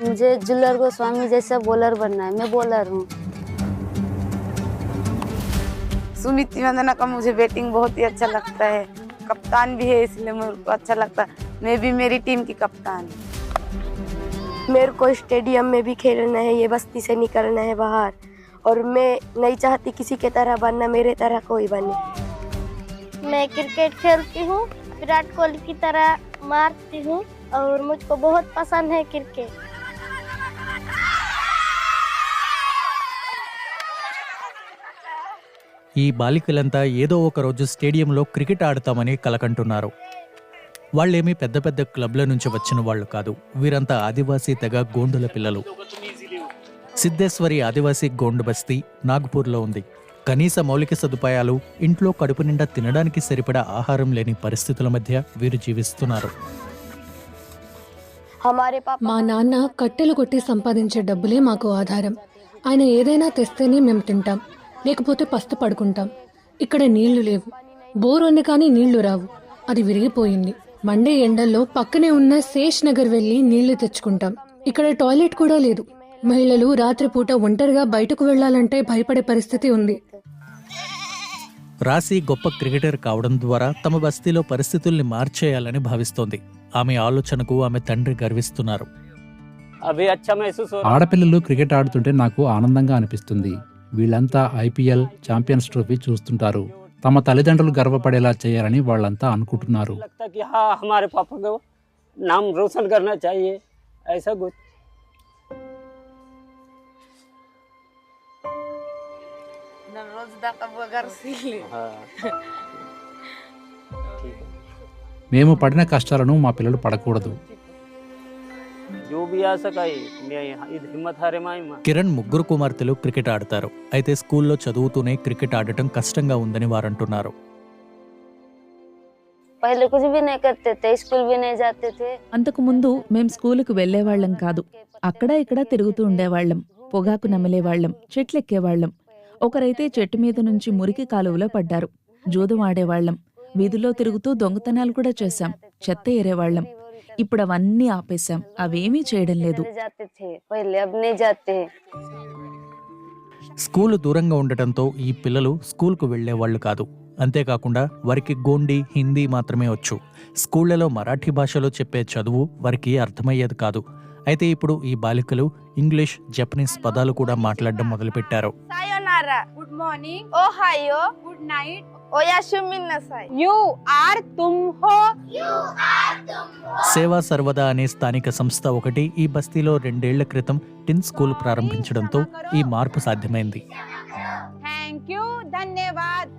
मुझे जुल्लर गोस्वामी जैसा बॉलर बनना है, मैं बॉलर हूँ। सुमित वंदना का मुझे बैटिंग बहुत ही अच्छा लगता है, कप्तान भी है इसलिए मेरे को अच्छा लगता है। मैं भी मेरी टीम की कप्तान। मेरे को स्टेडियम में भी खेलना है, ये बस्ती से निकलना है बाहर, और मैं नहीं चाहती किसी के तरह बनना, मेरे तरह कोई बने। मैं क्रिकेट खेलती हूँ, विराट कोहली की तरह मारती हूँ और मुझको बहुत पसंद है क्रिकेट। ఈ బాలికలంతా ఏదో ఒక రోజు స్టేడియంలో క్రికెట్ ఆడతామని కలకంటున్నారు. వాళ్ళేమీ పెద్ద పెద్ద క్లబ్ల నుంచి వచ్చిన వాళ్ళు కాదు. వీరంతా ఆదివాసీ తెగ గోండుల పిల్లలు. సిద్ధేశ్వరి ఆదివాసీ గోండు బస్తీ నాగ్పూర్లో ఉంది. కనీస మౌలిక సదుపాయాలు, ఇంట్లో కడుపు నిండా తినడానికి సరిపడా ఆహారం లేని పరిస్థితుల మధ్య వీరు జీవిస్తున్నారు. మా నాన్న కట్టెలు కొట్టి సంపాదించే డబ్బులే మాకు ఆధారం. ఆయన ఏదైనా తెస్తేనే మేము తింటాం, లేకపోతే పస్తు పడుకుంటాం. ఇక్కడ నీళ్లు లేవు, బోర్ ఉంది కానీ నీళ్లు రావు, అది విరిగిపోయింది. మండే ఎండల్లో పక్కనే ఉన్న శేష్ నగర్ వెళ్లి నీళ్లు తెచ్చుకుంటాం. ఇక్కడ టాయిలెట్ కూడా లేదు. మహిళలు రాత్రిపూట ఒంటరిగా బయటకు వెళ్లాలంటే భయపడే పరిస్థితి ఉంది. రాశి గొప్ప క్రికెటర్ కావడం ద్వారా తమ బస్తీలో పరిస్థితుల్ని మార్చేయాలని భావిస్తోంది. ఆమె ఆలోచనకు ఆమె తండ్రి గర్విస్తున్నారు. ఆడపిల్లలు క్రికెట్ ఆడుతుంటే నాకు ఆనందంగా అనిపిస్తుంది. వీళ్ళంతా ఐపీఎల్, ఛాంపియన్స్ ట్రోఫీ చూస్తుంటారు. తమ తల్లిదండ్రులు గర్వపడేలా చేయాలని వాళ్ళంతా అనుకుంటున్నారు. మేము పడిన కష్టాలను మా పిల్లలు పడకూడదు. కిరణ్ ముగ్గురు కుమార్తెలు క్రికెట్ ఆడతారు. అయితే స్కూల్లో చదువుతూనే క్రికెట్ ఆడటం కష్టంగా ఉందని వారంటున్నారు. అంతకు ముందు మేం స్కూలుకు వెళ్లేవాళ్లం కాదు. అక్కడ ఇక్కడ తిరుగుతూ ఉండేవాళ్లం, పొగాకు నమిలేవాళ్లం, చెట్లెక్కేవాళ్లం. ఒకరైతే చెట్టు మీద నుంచి మురికి కాలువలో పడ్డారు. జూదం ఆడేవాళ్లం, వీధిలో తిరుగుతూ దొంగతనాలు కూడా చేశాం, చెత్త ఏరేవాళ్లం. ఇప్పుడు అవన్నీ ఆపేశాం, అవేమీ చేయడం లేదు. స్కూలు దూరంగా ఉండటంతో ఈ పిల్లలు స్కూల్కు వెళ్లేవాళ్లు కాదు. అంతేకాకుండా వారికి గోండి, హిందీ మాత్రమే వచ్చు. స్కూళ్లలో మరాఠీ భాషలో చెప్పే చదువు వారికి అర్థమయ్యేది కాదు. అయితే ఇప్పుడు ఈ బాలికలు ఇంగ్లీష్, జపనీస్ పదాలు కూడా మాట్లాడడం మొదలుపెట్టారు. గుడ్ మార్నింగ్, ఓహాయో, గుడ్ నైట్, ఓయాషుమిన్నసాయ్, యు ఆర్ తుమ్ హో. సేవా సర్వదా అనే స్థానిక సంస్థ ఒకటి ఈ బస్తీలో 2 ఏళ్ల క్రితం టిన్ స్కూల్ ప్రారంభించడంతో ఈ మార్పు సాధ్యమైంది. Thank you, ధన్యవాద్.